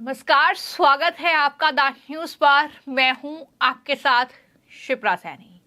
नमस्कार, स्वागत है आपका द न्यूज पर। मैं हूं आपके साथ शिप्रा सैनी।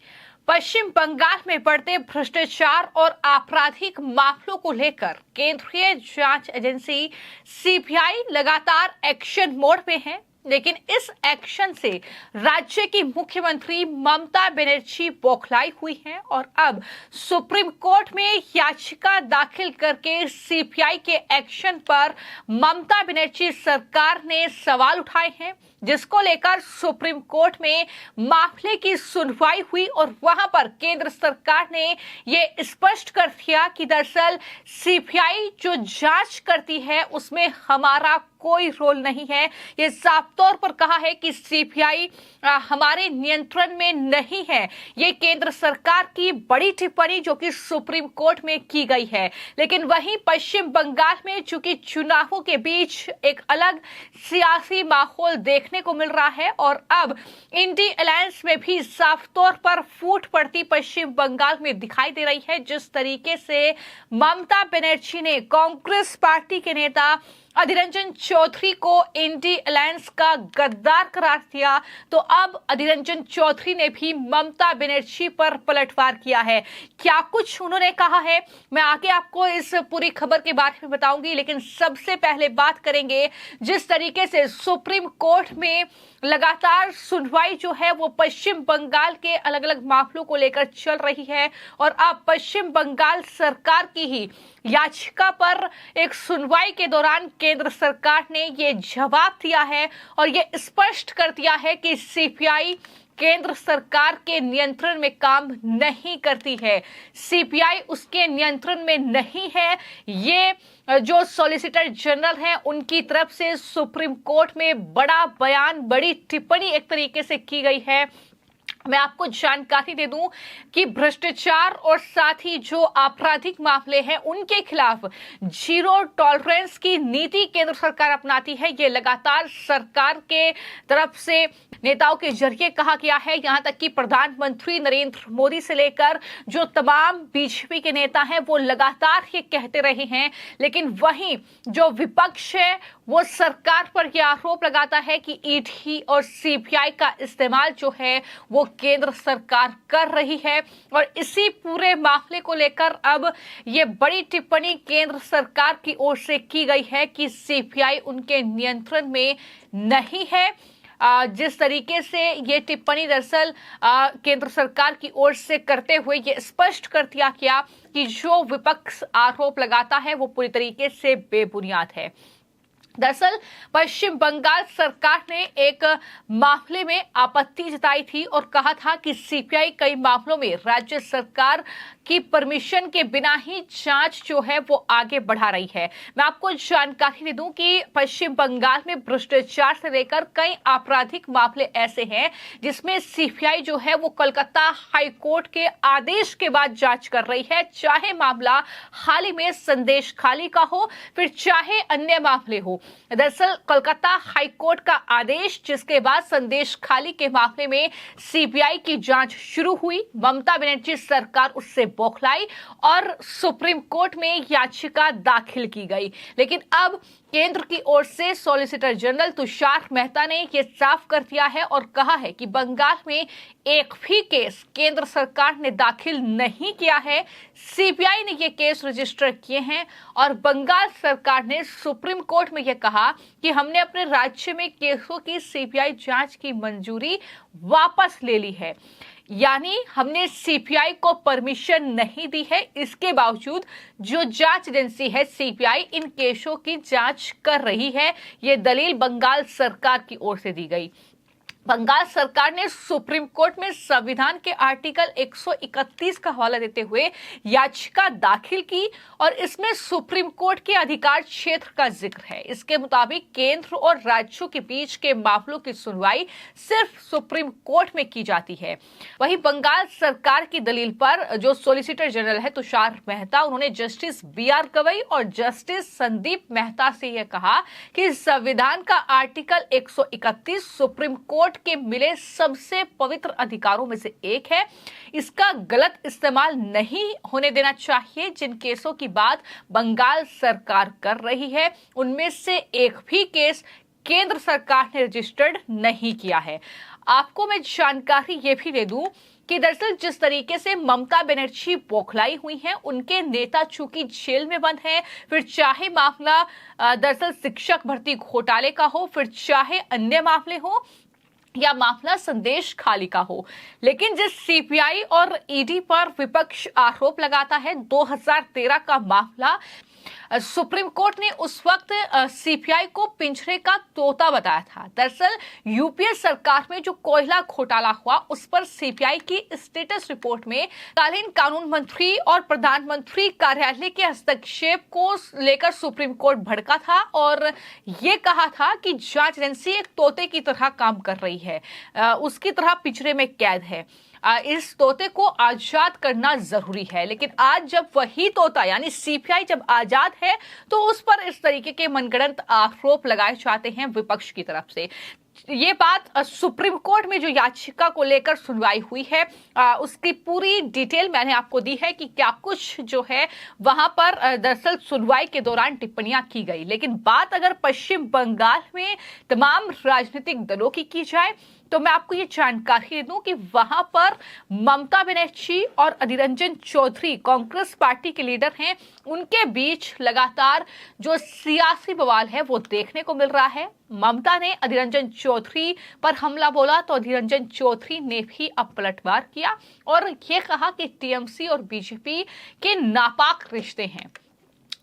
पश्चिम बंगाल में बढ़ते भ्रष्टाचार और आपराधिक मामलों को लेकर केंद्रीय जांच एजेंसी सीबीआई लगातार एक्शन मोड में है, लेकिन इस एक्शन से राज्य की मुख्यमंत्री ममता बनर्जी बौखलाई हुई हैं और अब सुप्रीम कोर्ट में याचिका दाखिल करके सीबीआई के एक्शन पर ममता बनर्जी सरकार ने सवाल उठाए हैं, जिसको लेकर सुप्रीम कोर्ट में मामले की सुनवाई हुई और वहां पर केंद्र सरकार ने ये स्पष्ट कर दिया कि दरअसल सीबीआई जो जांच करती है उसमें हमारा कोई रोल नहीं है। ये साफ तौर पर कहा है कि सीबीआई हमारे नियंत्रण में नहीं है। ये केंद्र सरकार की बड़ी टिप्पणी जो कि सुप्रीम कोर्ट में की गई है। लेकिन वहीं पश्चिम बंगाल में चूंकि चुनावों के बीच एक अलग सियासी माहौल देखने को मिल रहा है और अब इंडी अलायंस में भी साफ तौर पर फूट पड़ती पश्चिम बंगाल में दिखाई दे रही है। जिस तरीके से ममता बनर्जी ने कांग्रेस पार्टी के नेता अधीर रंजन चौधरी को इंडी अलायंस का गद्दार करार दिया, तो अब अधीर रंजन चौधरी ने भी ममता बनर्जी पर पलटवार किया है। क्या कुछ उन्होंने कहा है, मैं आगे आपको इस पूरी खबर के बारे में बताऊंगी। लेकिन सबसे पहले बात करेंगे जिस तरीके से सुप्रीम कोर्ट में लगातार सुनवाई जो है वो पश्चिम बंगाल के अलग अलग मामलों को लेकर चल रही है और अब पश्चिम बंगाल सरकार की ही याचिका पर एक सुनवाई के दौरान केंद्र सरकार ने ये जवाब दिया है और ये स्पष्ट कर दिया है कि सीबीआई केंद्र सरकार के नियंत्रण में काम नहीं करती है। सीबीआई उसके नियंत्रण में नहीं है। ये जो सॉलिसिटर जनरल हैं उनकी तरफ से सुप्रीम कोर्ट में बड़ा बयान, बड़ी टिप्पणी एक तरीके से की गई है। मैं आपको जानकारी दे दूं कि भ्रष्टाचार और साथ ही जो आपराधिक मामले हैं उनके खिलाफ जीरो टॉलरेंस की नीति केंद्र सरकार अपनाती है। ये लगातार सरकार के तरफ से नेताओं के जरिए कहा गया है। यहां तक कि प्रधानमंत्री नरेंद्र मोदी से लेकर जो तमाम बीजेपी के नेता हैं वो लगातार ये कहते रहे हैं। लेकिन वहीं जो विपक्ष है वो सरकार पर यह आरोप लगाता है कि ईडी और सीबीआई का इस्तेमाल जो है वो केंद्र सरकार कर रही है और इसी पूरे मामले को लेकर अब ये बड़ी टिप्पणी केंद्र सरकार की ओर से की गई है कि सीबीआई उनके नियंत्रण में नहीं है। जिस तरीके से ये टिप्पणी दरअसल केंद्र सरकार की ओर से करते हुए ये स्पष्ट कर दिया गया कि जो विपक्ष आरोप लगाता है वो पूरी तरीके से बेबुनियाद है। दरअसल पश्चिम बंगाल सरकार ने एक मामले में आपत्ति जताई थी और कहा था कि सीबीआई कई मामलों में राज्य सरकार की परमिशन के बिना ही जांच जो है वो आगे बढ़ा रही है। मैं आपको जानकारी दे दूं कि पश्चिम बंगाल में भ्रष्टाचार से लेकर कई आपराधिक मामले ऐसे हैं जिसमें सीबीआई जो है वो कोलकाता हाई कोर्ट के आदेश के बाद जांच कर रही है, चाहे मामला हाल ही में संदेश खाली का हो फिर चाहे अन्य मामले हो। दरअसल कोलकाता हाई कोर्ट का आदेश जिसके बाद संदेश खाली के मामले में सीबीआई की जांच शुरू हुई, ममता बनर्जी सरकार उससे बौखलाई और सुप्रीम कोर्ट में याचिका दाखिल की गई। लेकिन अब केंद्र की ओर से सॉलिसिटर जनरल तुषार मेहता ने यह साफ कर दिया है और कहा है कि बंगाल में एक भी केस केंद्र सरकार ने दाखिल नहीं किया है। सीबीआई ने ये केस रजिस्टर किए हैं और बंगाल सरकार ने सुप्रीम कोर्ट में यह कहा कि हमने अपने राज्य में केसों की सीबीआई जांच की मंजूरी वापस ले ली है। यानी हमने सीबीआई को परमिशन नहीं दी है, इसके बावजूद जो जांच एजेंसी है सीबीआई इन केसों की जांच कर रही है। ये दलील बंगाल सरकार की ओर से दी गई। बंगाल सरकार ने सुप्रीम कोर्ट में संविधान के आर्टिकल 131 का हवाला देते हुए याचिका दाखिल की और इसमें सुप्रीम कोर्ट के अधिकार क्षेत्र का जिक्र है। इसके मुताबिक केंद्र और राज्यों के बीच के मामलों की सुनवाई सिर्फ सुप्रीम कोर्ट में की जाती है। वहीं बंगाल सरकार की दलील पर जो सॉलिसिटर जनरल है तुषार मेहता, उन्होंने जस्टिस BR गवई और जस्टिस संदीप मेहता से यह कहा कि संविधान का आर्टिकल 131 सुप्रीम कोर्ट के मिले सबसे पवित्र अधिकारों में से एक है। इसका गलत इस्तेमाल नहीं होने देना चाहिए। जिन केसों की बात बंगाल सरकार कर रही है उनमें से एक भी केस केंद्र सरकार ने रजिस्टर्ड नहीं किया है। आपको मैं जानकारी ये भी दे दूं कि दरअसल जिस तरीके से ममता बनर्जी बौखलाई हुई हैं, उनके नेता चूंकि जेल में बंद हैं, फिर चाहे मामला दरअसल शिक्षक भर्ती घोटाले का हो, फिर चाहे अन्य मामले हो या मामला संदेश खाली का हो, लेकिन जिस सीपीआई और ईडी पर विपक्ष आरोप लगाता है, 2013 का मामला, सुप्रीम कोर्ट ने उस वक्त सीपीआई को पिंजरे का तोता बताया था। दरअसल यूपीए सरकार में जो कोयला घोटाला हुआ, उस पर सीपीआई की स्टेटस रिपोर्ट में तत्कालीन कानून मंत्री और प्रधानमंत्री कार्यालय के हस्तक्षेप को लेकर सुप्रीम कोर्ट भड़का था और ये कहा था कि जांच एजेंसी एक तोते की तरह काम कर रही है, उसकी तरह पिंजरे में कैद है, इस तोते को आजाद करना जरूरी है। लेकिन आज जब वही तोता यानी सीपीआई जब आजाद है, तो उस पर इस तरीके के मनगढ़ंत आरोप लगाए जाते हैं विपक्ष की तरफ से। ये बात सुप्रीम कोर्ट में जो याचिका को लेकर सुनवाई हुई है, उसकी पूरी डिटेल मैंने आपको दी है कि क्या कुछ जो है वहां पर दरअसल सुनवाई के दौरान टिप्पणियां की गई। लेकिन बात अगर पश्चिम बंगाल में तमाम राजनीतिक दलों की जाए, तो मैं आपको ये जानकारी दे दूं कि वहां पर ममता बनर्जी और अधीर रंजन चौधरी, कांग्रेस पार्टी के लीडर हैं, उनके बीच लगातार जो सियासी बवाल है वो देखने को मिल रहा है। ममता ने अधीर रंजन चौधरी पर हमला बोला तो अधीर रंजन चौधरी ने भी अब पलटवार किया और ये कहा कि टीएमसी और बीजेपी के नापाक रिश्ते हैं,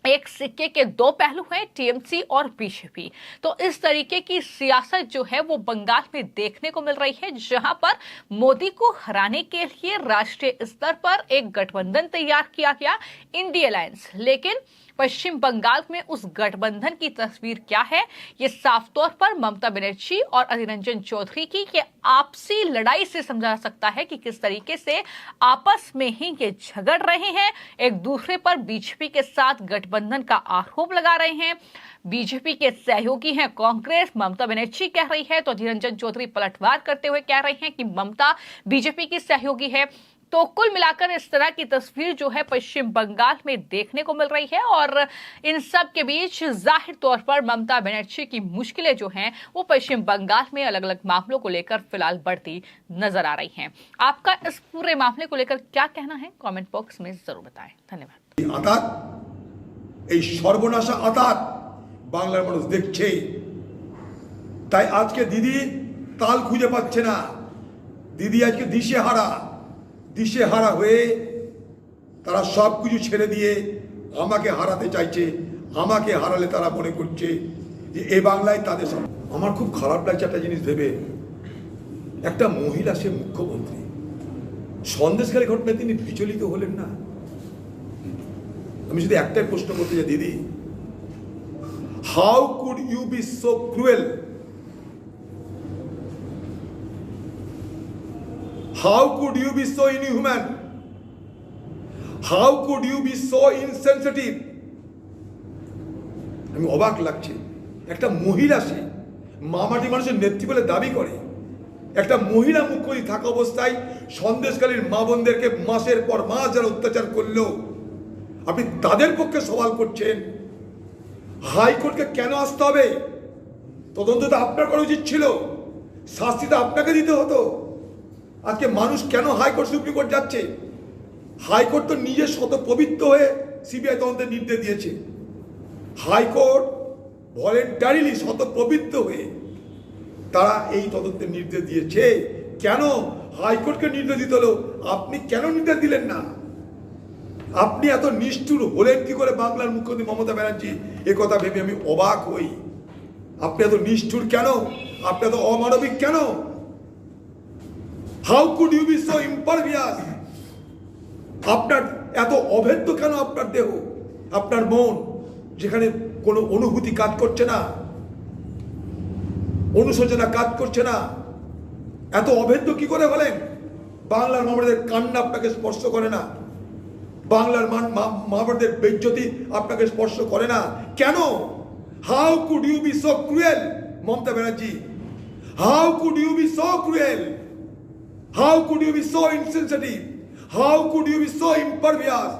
एक सिक्के के दो पहलू हैं, टीएमसी और बीजेपी। तो इस तरीके की सियासत जो है वो बंगाल में देखने को मिल रही है, जहां पर मोदी को हराने के लिए राष्ट्रीय स्तर पर एक गठबंधन तैयार किया गया, इंडिया अलायंस। लेकिन पश्चिम बंगाल में उस गठबंधन की तस्वीर क्या है, ये साफ तौर पर ममता बनर्जी और अधीर रंजन चौधरी की ये आपसी लड़ाई से समझा जा सकता है कि किस तरीके से आपस में ही ये झगड़ रहे हैं, एक दूसरे पर बीजेपी के साथ गठबंधन का आरोप लगा रहे हैं। बीजेपी के सहयोगी हैं कांग्रेस, ममता बनर्जी कह रही है, तो अधीर रंजन चौधरी पलटवार करते हुए कह रहे हैं कि ममता बीजेपी की सहयोगी है। तो कुल मिलाकर इस तरह की तस्वीर जो है पश्चिम बंगाल में देखने को मिल रही है और इन सब के बीच जाहिर तौर पर ममता बनर्जी की मुश्किलें जो हैं वो पश्चिम बंगाल में अलग अलग मामलों को लेकर फिलहाल बढ़ती नजर आ रही हैं। आपका इस पूरे मामले को लेकर क्या कहना है, कमेंट बॉक्स में जरूर बताएं। धन्यवाद। এই সর্বনাশা আতাত বাংলার মানুষ দেখছে, তাই আজকে দিদি তাল খুঁজে পাচ্ছে না। দিদি আজকে দিশেহারা হয়ে তারা সব কিছু ছেড়ে দিয়ে আমাকে হারাতে চাইছে। আমাকে হারালে তারা মনে করছে যে এই বাংলায় তাদের সব। আমার খুব খারাপ লাগছে একটা জিনিস ভেবে, একটা মহিলা সে মুখ্যমন্ত্রী, সন্দেশখালী ঘটনায় তিনি বিচলিত হলেন না। আমি যদি একটাই প্রশ্ন করতে চাই, দিদি, how could you be so cruel? How could you be so inhuman? How could you be so insensitive? আমি অবাক লাগছে, একটা মহিলা সে মামাটি মানুষের নেত্রী বলে দাবি করে, একটা মহিলা মুখ্যমন্ত্রী থাকা অবস্থায় সন্দেশকালীর মা বোনদেরকে মাসের পর মাস যারা অত্যাচার করলো আপনি তাদের পক্ষে সওয়াল করছেন। হাইকোর্টকে কেন আসতে হবে? তদন্ত তো আপনার করা উচিত ছিল, শাস্তি তো আপনাকে দিতে হতো। আজকে মানুষ কেন হাইকোর্ট সুপ্রিম কোর্ট যাচ্ছে? হাইকোর্ট তো নিজে শত পবিত্র হয়ে সিবিআই তদন্তের নির্দেশ দিয়েছে। হাইকোর্ট ভলেন্টারিলি শত পবিত্র হয়ে তারা এই তদন্তের নির্দেশ দিয়েছে। কেন হাইকোর্টকে নির্দেশ দিতে হলো? আপনি কেন নির্দেশ দিলেন না? আপনি এত নিষ্ঠুর হলেন কি করে বাংলার মুখ্যমন্ত্রী মমতা ব্যানার্জি? এ কথা ভেবে আমি অবাক হই। আপনি এত নিষ্ঠুর কেন? আপনি এত অমানবিক কেন? How could you be so impervious? আপনার এত অভেদ্য কেন আপনার দেহ, আপনার মন, যেখানে কোনো অনুভূতি কাজ করছে না, অনুশোচনা কাজ করছে না? এত অভেদ্য কি করে হলেন? বাংলার মামাদের কান্না আপনাকে স্পর্শ করে না? বাংলার মামাদের বেজ্জতি আপনাকে স্পর্শ করে না কেন? How could you be so cruel Mamata Banerjee? How could you be so cruel? How could you be so insensitive? How could you be so impervious?